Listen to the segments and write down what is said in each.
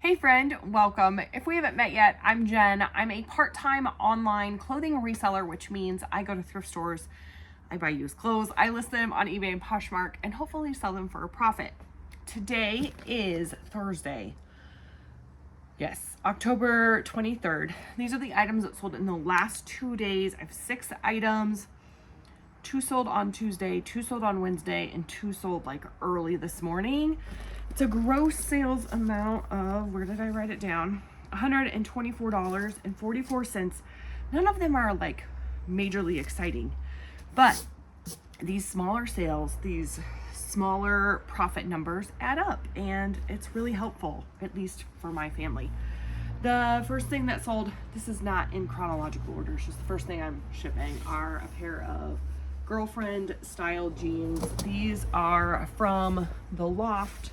Hey friend, welcome. If we haven't met yet, I'm Jen. I'm a part-time online clothing reseller, which means I go to thrift stores, I buy used clothes, I list them on eBay and Poshmark, and hopefully sell them for a profit. Today is Thursday. Yes, October 23rd. These are the items that sold in the last 2 days. I have 6 items. 2 sold on Tuesday, 2 sold on Wednesday, and 2 sold like early this morning. It's a gross sales amount of, where did I write it down? $124.44. None of them are like majorly exciting, but these smaller sales, these smaller profit numbers add up, and it's really helpful, at least for my family. The first thing that sold, this is not in chronological order, it's just the first thing I'm shipping, are a pair of girlfriend style jeans. These are from the Loft,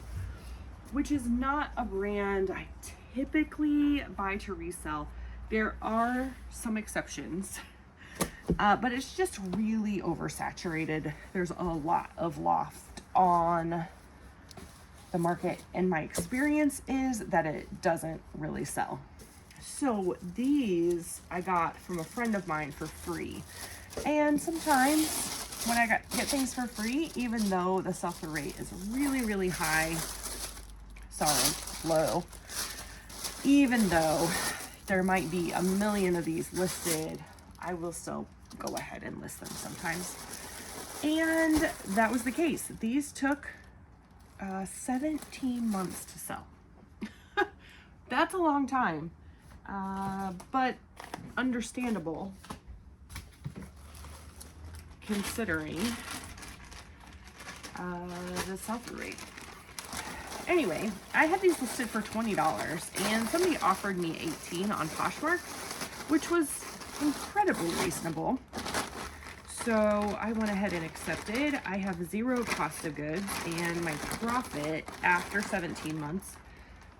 which is not a brand I typically buy to resell. There are some exceptions, but it's just really oversaturated. There's a lot of Loft on the market, and my experience is that it doesn't really sell. So these I got from a friend of mine for free. And sometimes when I get things for free, even though the sell-through rate is really, really high, low, even though there might be a million of these listed, I will still go ahead and list them sometimes. And that was the case. These took 17 months to sell. That's a long time, but understandable considering the sell-through rate. Anyway, I had these listed for $20, and somebody offered me $18 on Poshmark, which was incredibly reasonable. So I went ahead and accepted. I have 0 cost of goods, and my profit after 17 months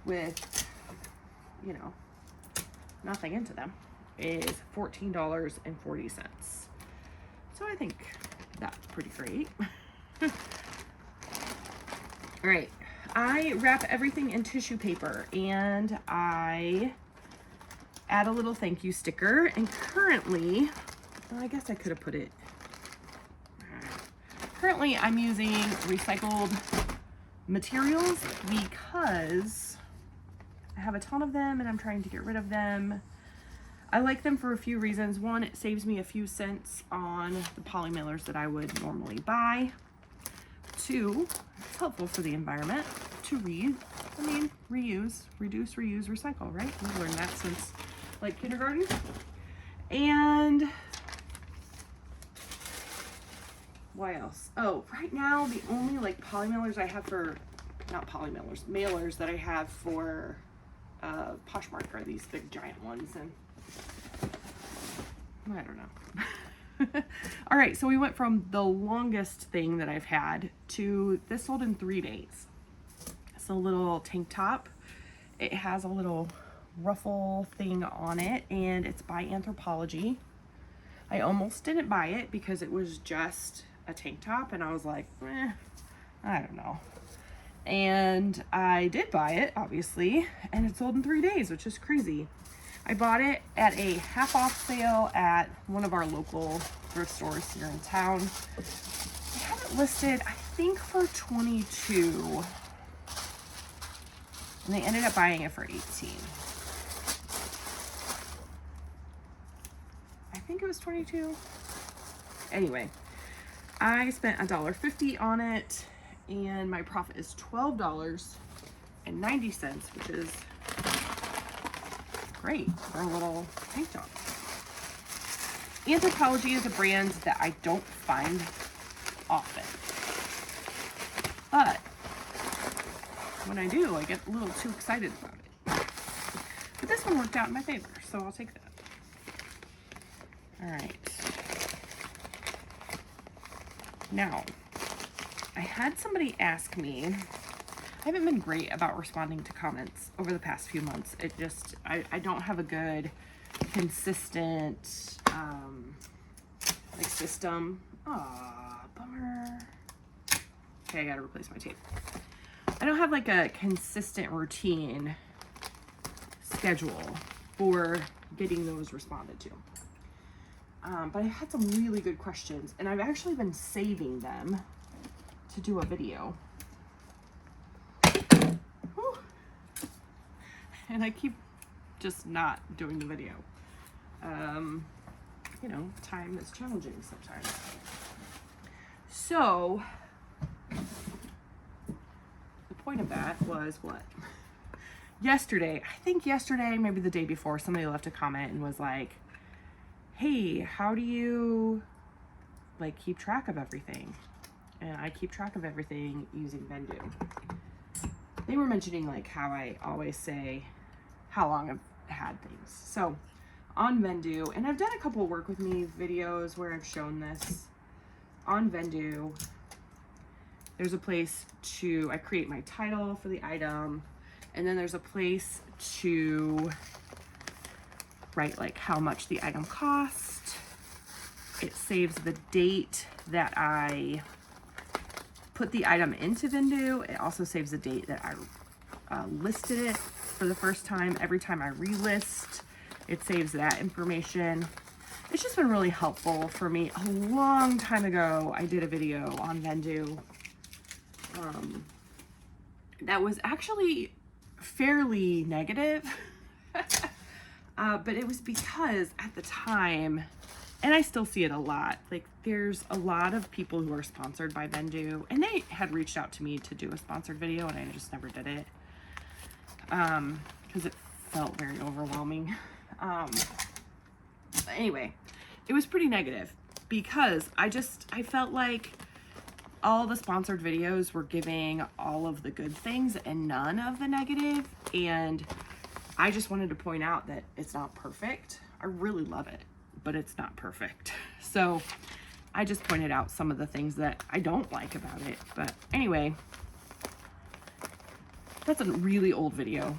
with, you know, nothing into them is $14.40. So I think that's pretty great. All right, I wrap everything in tissue paper, and I add a little thank you sticker. And currently, well, I guess I could have put it. Currently, I'm using recycled materials because I have a ton of them and I'm trying to get rid of them. I like them for a few reasons. One, it saves me a few cents on the poly mailers that I would normally buy. 2, it's helpful for the environment to reuse, reduce, reuse, recycle, right? We've learned that since like kindergarten. And what else? Oh, right now the only like poly mailers I have for, not poly mailers, mailers that I have for Poshmark are these big giant ones, and I don't know. All right, so we went from the longest thing that I've had to this sold in 3 days. It's a little tank top. It has a little ruffle thing on it, and it's by Anthropologie. I almost didn't buy it because it was just a tank top, and I was like, I don't know. And I did buy it, obviously, and it sold in 3 days, which is crazy. I bought it at a half-off sale at one of our local thrift stores here in town. I have it listed, I think, for $22, and they ended up buying it for $18. I think it was $22. Anyway, I spent $1.50 on it, and my profit is $12.90, which is great for a little tank top. Anthropologie is a brand that I don't find often, but when I do, I get a little too excited about it. But this one worked out in my favor, so I'll take that. All right. Now, I had somebody ask me, I haven't been great about responding to comments over the past few months. It just, I don't have a good, consistent, like system. Aw, bummer. Okay, I gotta replace my tape. I don't have like a consistent routine schedule for getting those responded to. But I had some really good questions, and I've actually been saving them to do a video. Whew. And I keep just not doing the video. You know, time is challenging sometimes. So, the point of that was what? Yesterday, I think yesterday, maybe the day before, somebody left a comment and was like, hey, how do you like keep track of everything? And I keep track of everything using Vendoo. They were mentioning like how I always say how long I've had things. So on Vendoo, and I've done a couple work with me videos where I've shown this. On Vendoo, there's a place to, I create my title for the item, and then there's a place to write like how much the item cost. It saves the date that I put the item into Vendoo. It also saves the date that I listed it for the first time. Every time I relist, it saves that information. It's just been really helpful for me. A long time ago, I did a video on Vendoo that was actually fairly negative. But it was because at the time, and I still see it a lot, like there's a lot of people who are sponsored by Vendoo, and they had reached out to me to do a sponsored video, and I just never did it because it felt very overwhelming. Anyway, it was pretty negative because I felt like all the sponsored videos were giving all of the good things and none of the negative, and I just wanted to point out that it's not perfect. I really love it, but it's not perfect. So I just pointed out some of the things that I don't like about it. But anyway, that's a really old video.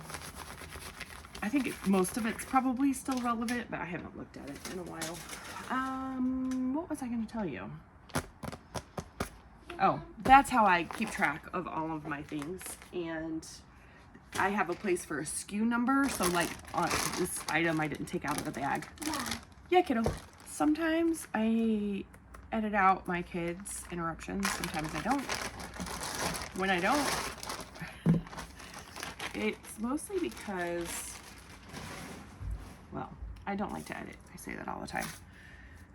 I think most of it's probably still relevant, but I haven't looked at it in a while. What was I going to tell you? Oh, that's how I keep track of all of my things. And I have a place for a SKU number. So like on this item I didn't take out of the bag. Yeah, kiddo. Sometimes I edit out my kids' interruptions. Sometimes I don't. When I don't, it's mostly because, well, I don't like to edit. I say that all the time.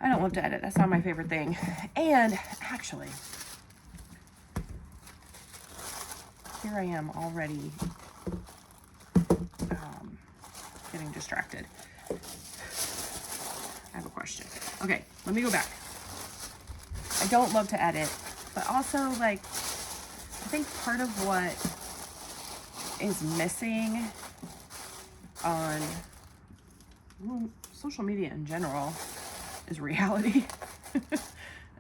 I don't love to edit. That's not my favorite thing. And actually, here I am already getting distracted. I have a question. Okay, let me go back. I don't love to edit, but also like, I think part of what is missing on social media in general is reality.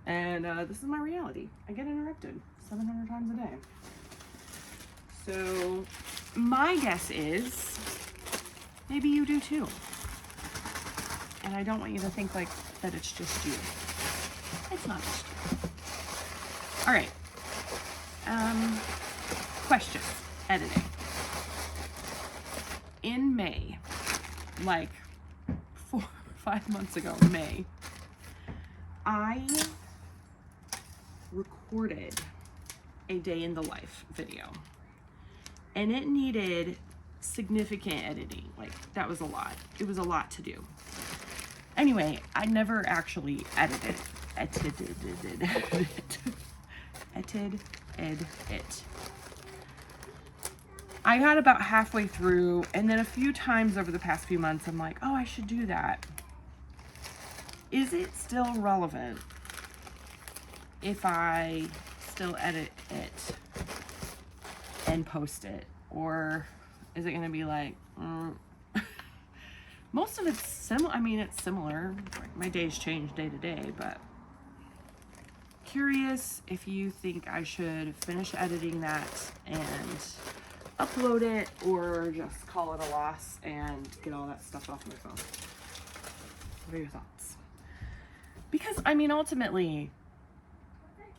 And this is my reality. I get interrupted 700 times a day. So my guess is maybe you do too. And I don't want you to think like that it's just you. It's not just you. All right. Questions. Editing. In May, like 4 or 5 months ago, May, I recorded a day in the life video. And it needed significant editing. Like, that was a lot. It was a lot to do. Anyway, I never actually edited it. I got about halfway through, and then a few times over the past few months, I'm like, oh, I should do that. Is it still relevant if I still edit it and post it? Or is it going to be like, most of it's similar. I mean, it's similar. My days change day to day, but curious if you think I should finish editing that and upload it, or just call it a loss and get all that stuff off my phone. What are your thoughts? Because, I mean, ultimately,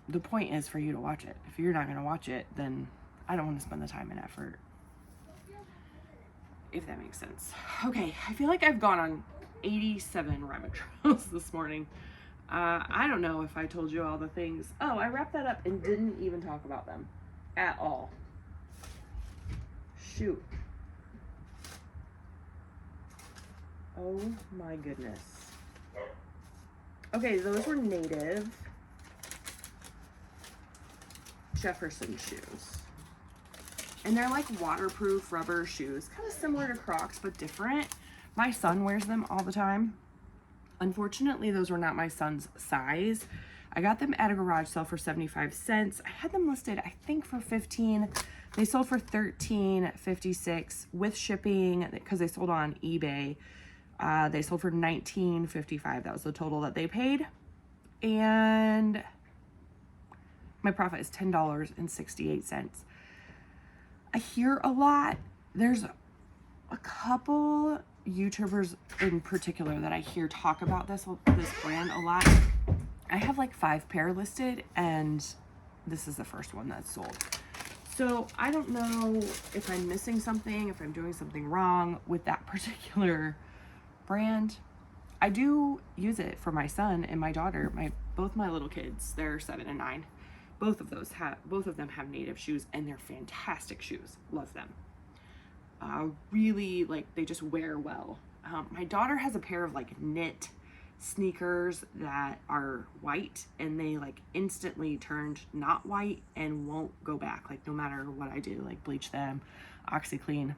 the point is for you to watch it. If you're not going to watch it, then I don't want to spend the time and effort. if that makes sense. Okay, I feel like I've gone on 87 rabbit trails this morning. I don't know if I told you all the things. Oh, I wrapped that up and didn't even talk about them at all. Shoot. Oh my goodness. Okay, those were native Jefferson shoes. And they're like waterproof rubber shoes, kind of similar to Crocs, but different. My son wears them all the time. Unfortunately, those were not my son's size. I got them at a garage sale for 75 cents. I had them listed, I think, for 15. They sold for $13.56 with shipping because they sold on eBay. They sold for $19.55. That was the total that they paid. And my profit is $10.68. I hear a lot. There's a couple YouTubers in particular that I hear talk about this brand a lot. I have like 5 pair listed, and this is the first one that's sold. So I don't know if I'm missing something, if I'm doing something wrong with that particular brand. I do use it for my son and my daughter, both my little kids. They're 7 and 9. Both of them have native shoes, and they're fantastic shoes. Love them. Really, like, they just wear well. My daughter has a pair of like knit sneakers that are white, and they like instantly turned not white and won't go back, like no matter what I do, like bleach them, OxyClean.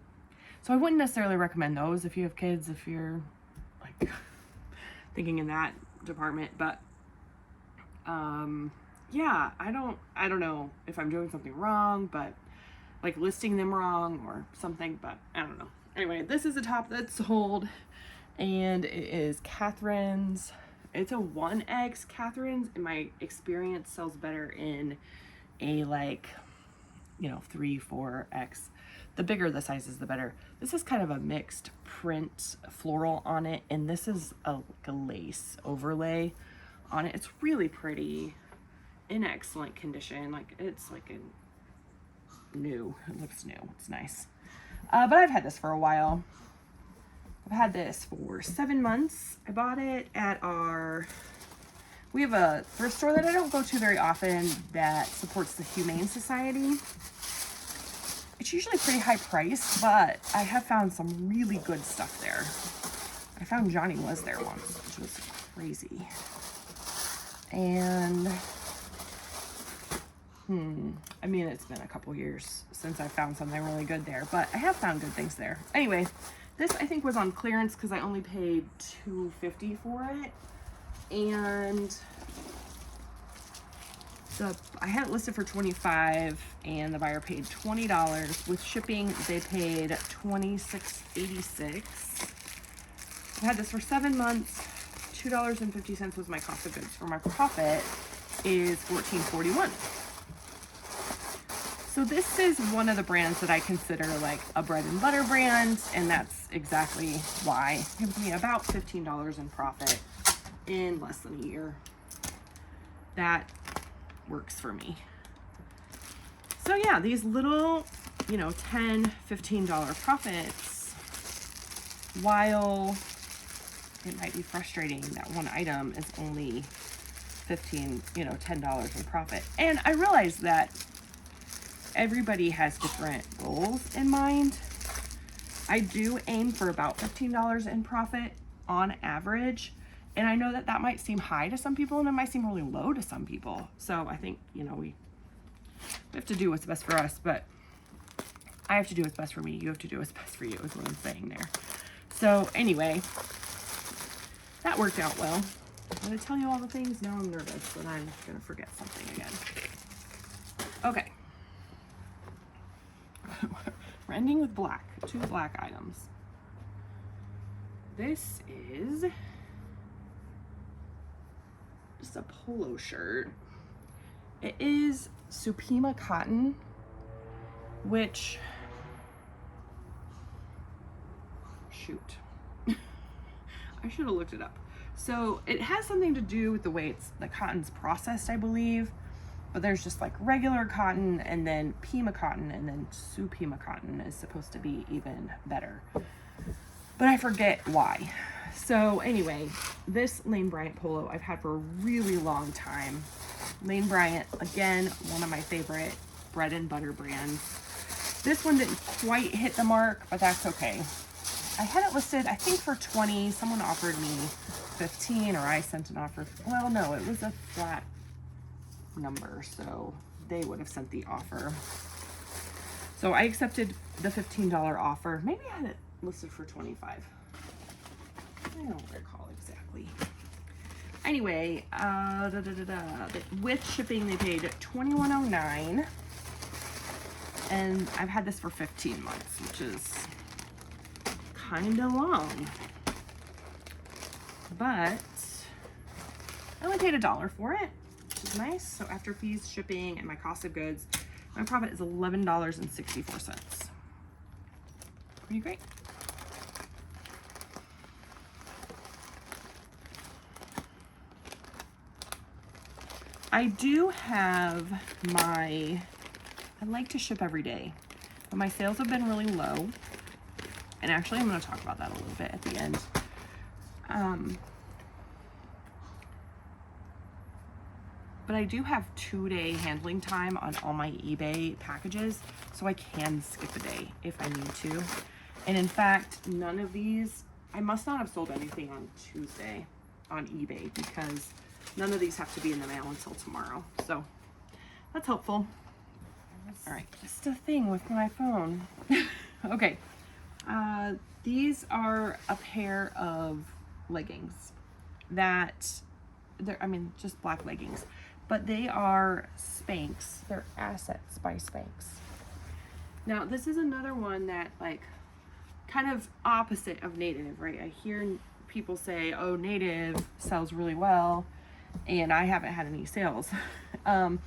So I wouldn't necessarily recommend those if you have kids, if you're like thinking in that department. But yeah, I don't know if I'm doing something wrong, but like listing them wrong or something, but I don't know. Anyway, this is a top that's sold, and it is Catherine's. It's a 1X. Catherine's, in my experience, sells better in a like, 3, 4X. The bigger the size is, the better. This is kind of a mixed print floral on it, and this is a lace overlay on it. It's really pretty, in excellent condition. Like, it's like new. It looks new. It's nice. But I've had this for a while. I've had this for 7 months. I bought it at we have a thrift store that I don't go to very often that supports the Humane Society. It's usually pretty high priced, but I have found some really good stuff there. I found Johnny was there once, which was crazy. And I mean, it's been a couple years since I found something really good there, but I have found good things there. Anyway, this I think was on clearance because I only paid $2.50 for it, and I had it listed for $25, and the buyer paid $20 with shipping. They paid $26.86. I had this for 7 months. $2.50 was my cost of goods. For my profit is $14.41. So this is one of the brands that I consider like a bread and butter brand, and that's exactly why. It gives me about $15 in profit in less than a year. That works for me. So yeah, these little, $10, $15 profits, while it might be frustrating that one item is only $10 in profit. And I realize that everybody has different goals in mind. I do aim for about $15 in profit on average. And I know that that might seem high to some people, and it might seem really low to some people. So I think, we have to do what's best for us, but I have to do what's best for me. You have to do what's best for you, is what I'm saying there. So anyway, that worked out well. I'm going to tell you all the things. Now I'm nervous that I'm going to forget something again. Okay. We're ending with black. 2 black items. This is just a polo shirt. It is Supima cotton, which, shoot, I should have looked it up. So it has something to do with the way the cotton's processed, I believe. but there's just like regular cotton and then Pima cotton, and then Supima cotton is supposed to be even better. But I forget why. So anyway, this Lane Bryant polo I've had for a really long time. Lane Bryant, again, one of my favorite bread and butter brands. This one didn't quite hit the mark, but that's okay. I had it listed, I think, for 20. Someone offered me 15, or I sent an offer. Well, no, it was a flat number, so they would have sent the offer. So I accepted the $15 offer. Maybe I had it listed for 25. I don't recall exactly. Anyway, with shipping they paid $21.09, and I've had this for 15 months, which is kind of long, but I only paid $1 for it, which is nice. So after fees, shipping, and my cost of goods, my profit is $11.64. Pretty great. I do have I like to ship every day, but my sales have been really low. And actually, I'm going to talk about that a little bit at the end. But I do have 2-day handling time on all my eBay packages, so I can skip a day if I need to. And in fact, none of these, I must not have sold anything on Tuesday on eBay, because none of these have to be in the mail until tomorrow. So that's helpful. All right, just a thing with my phone. Okay. These are a pair of leggings that I mean, just black leggings, but they are Spanx. They're Assets by Spanx. Now, this is another one that, like, kind of opposite of Native, right? I hear people say, oh, Native sells really well, and I haven't had any sales. And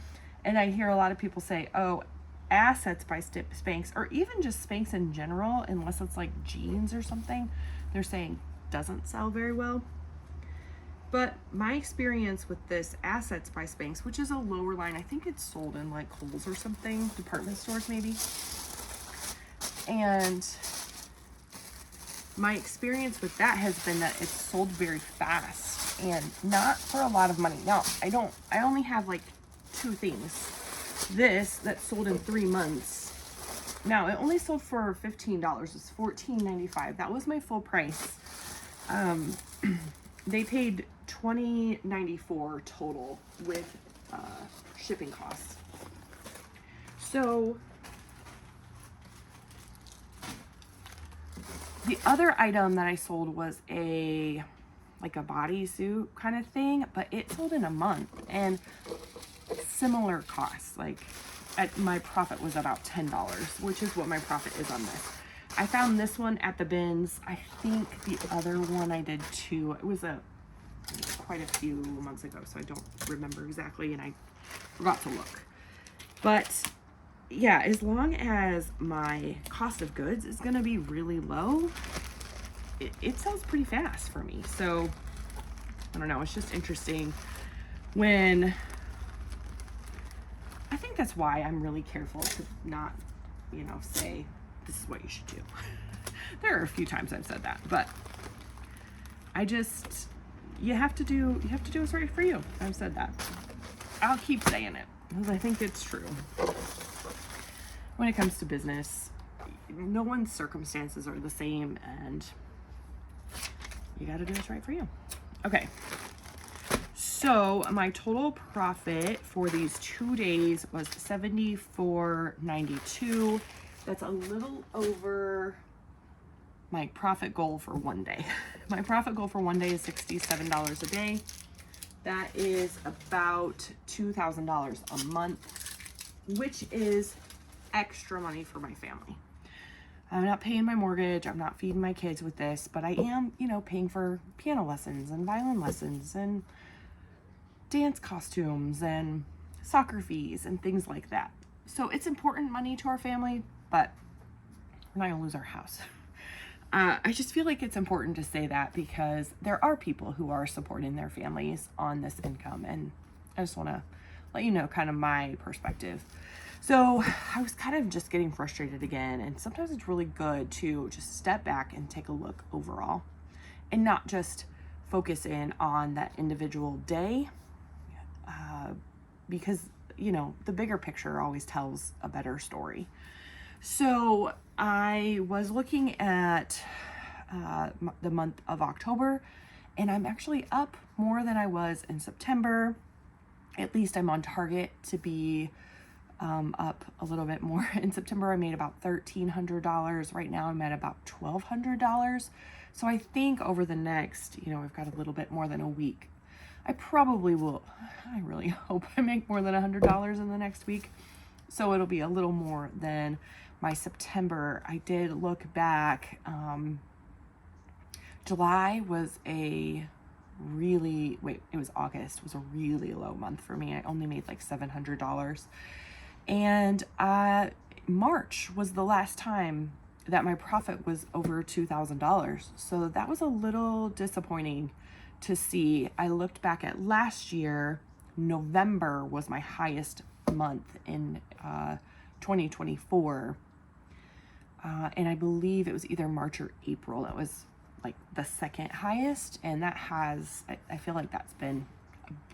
I hear a lot of people say, oh, Assets by Spanx, or even just Spanx in general, unless it's like jeans or something, they're saying doesn't sell very well. But my experience with this Assets by Spanx, which is a lower line, I think it's sold in like Kohl's or something, department stores maybe. And my experience with that has been that it's sold very fast and not for a lot of money. Now, I only have like 2 things. This that sold in 3 months. Now, it only sold for $15. It's $14.95. That was my full price. They paid $20.94 total with shipping costs. So the other item that I sold was like a bodysuit kind of thing, but it sold in a month, and similar costs. Like, my profit was about $10, which is what my profit is on this. I found this one at the bins. I think the other one I did too. It was quite a few months ago, so I don't remember exactly, and I forgot to look. But yeah, as long as my cost of goods is going to be really low, it sells pretty fast for me. So I don't know, it's just interesting when I think that's why I'm really careful to not, say this is what you should do. There are a few times I've said that, but you have to do what's right for you. I've said that. I'll keep saying it because I think it's true. When it comes to business, no one's circumstances are the same, and you got to do what's right for you. Okay. So my total profit for these 2 days was $74.92. That's a little over my profit goal for 1 day. My profit goal for 1 day is $67 a day. That is about $2,000 a month, which is extra money for my family. I'm not paying my mortgage. I'm not feeding my kids with this, but I am, paying for piano lessons and violin lessons and dance costumes and soccer fees and things like that. So it's important money to our family, but we're not gonna lose our house. I just feel like it's important to say that because there are people who are supporting their families on this income, and I just want to let you know kind of my perspective. So I was kind of just getting frustrated again, and sometimes it's really good to just step back and take a look overall and not just focus in on that individual day, because, you know, the bigger picture always tells a better story. So I was looking at the month of October, and I'm actually up more than I was in September. At least I'm on target to be up a little bit more. In September, I made about $1,300. Right now, I'm at about $1,200. So I think over the next, you know, we've got a little bit more than a week. I probably will, I really hope I make more than $100 in the next week. So it'll be a little more than my September. I did look back. July was it was August, was a really low month for me. I only made like $700. And March was the last time that my profit was over $2,000. So that was a little disappointing to see. I looked back at last year, November was my highest month in 2024. And I believe it was either March or April. That was like the second highest. And that I feel like that's been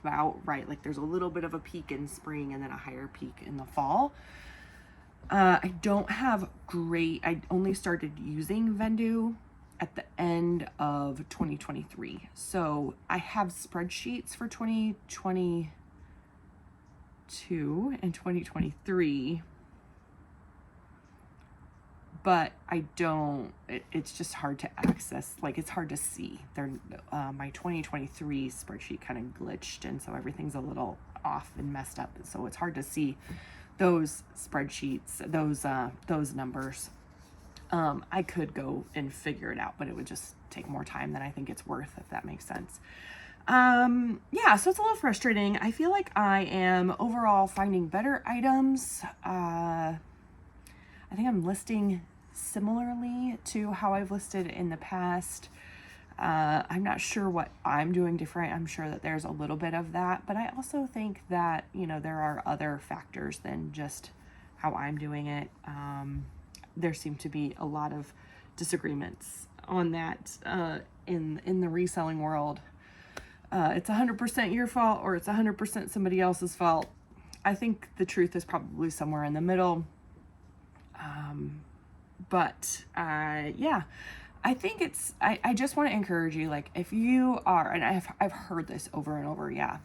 about right. Like there's a little bit of a peak in spring and then a higher peak in the fall. I only started using Vendoo at the end of 2023. So I have spreadsheets for 2022 and 2023, but it's just hard to access. Like it's hard to see. My 2023 spreadsheet kind of glitched, and so everything's a little off and messed up. So it's hard to see those spreadsheets, those numbers. I could go and figure it out, but it would just take more time than I think it's worth, if that makes sense. Yeah, so it's a little frustrating. I feel like I am overall finding better items. I think I'm listing similarly to how I've listed in the past. I'm not sure what I'm doing different. I'm sure that there's a little bit of that, but I also think that, you know, there are other factors than just how I'm doing it. There seem to be a lot of disagreements on that in the reselling world. It's 100% your fault or it's 100% somebody else's fault. I think the truth is probably somewhere in the middle. Yeah, I think I just want to encourage you, like if you are, and I've heard this over and over. Yeah,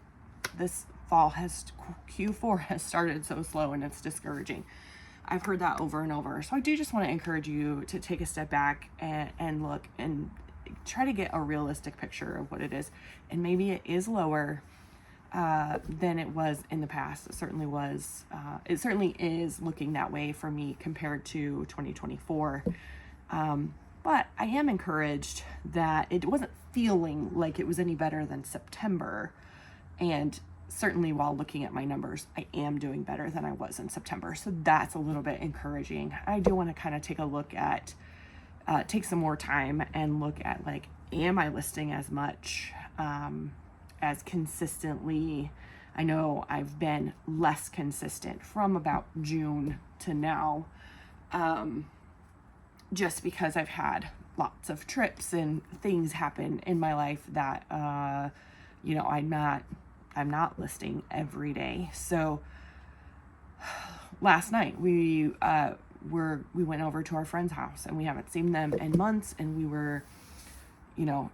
this fall Q4 has started so slow and it's discouraging. I've heard that over and over. So I do just want to encourage you to take a step back and look and try to get a realistic picture of what it is. And maybe it is lower than it was in the past. It certainly was. It certainly is looking that way for me compared to 2024. But I am encouraged that it wasn't feeling like it was any better than September. And certainly while looking at my numbers, I am doing better than I was in September. So that's a little bit encouraging. I do want to kind of take a look at, take some more time and look at, like, am I listing as much, as consistently? I know I've been less consistent from about June to now, just because I've had lots of trips and things happen in my life that, you know, I'm not listing every day. So last night we went over to our friend's house and we haven't seen them in months, and we were, you know,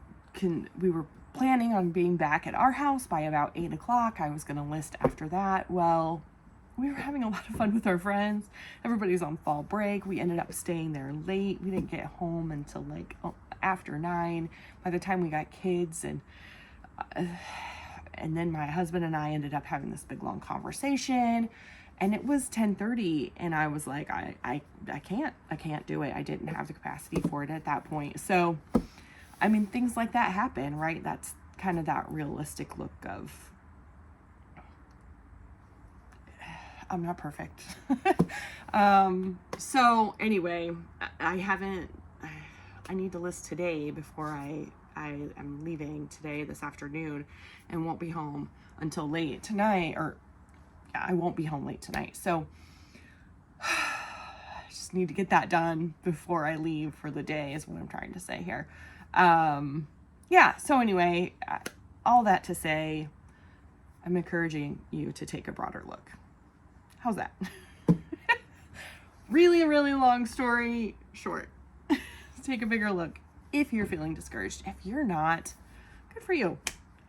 we were planning on being back at our house by about 8 o'clock. I was going to list after that. Well, we were having a lot of fun with our friends. Everybody's on fall break. We ended up staying there late. We didn't get home until like after 9 by the time we got kids, and then my husband and I ended up having this big long conversation, and it was 10:30, and I was like, I can't do it. I didn't have the capacity for it at that point. So, I mean, things like that happen, right? That's kind of that realistic look of, I'm not perfect. So anyway, I need to list today before I am leaving today this afternoon, and won't be home until late tonight, or I won't be home late tonight. So I just need to get that done before I leave for the day is what I'm trying to say here. Yeah, so anyway, all that to say, I'm encouraging you to take a broader look. How's that? Really long story short. Take a bigger look if you're feeling discouraged. If you're not, good for you.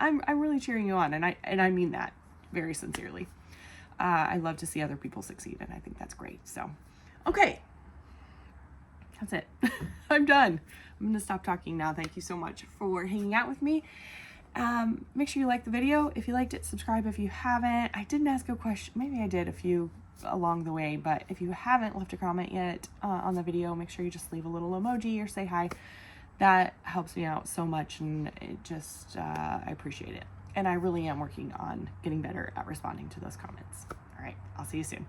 I'm really cheering you on, and I mean that very sincerely. I love to see other people succeed, and I think that's great. So, okay, that's it. I'm done. I'm gonna stop talking now. Thank you so much for hanging out with me. Make sure you like the video. If you liked it, subscribe if you haven't. I didn't ask a question. Maybe I did a few along the way, but if you haven't left a comment yet on the video, make sure you just leave a little emoji or say hi. That helps me out so much, and it just, I appreciate it. And I really am working on getting better at responding to those comments. All right, I'll see you soon.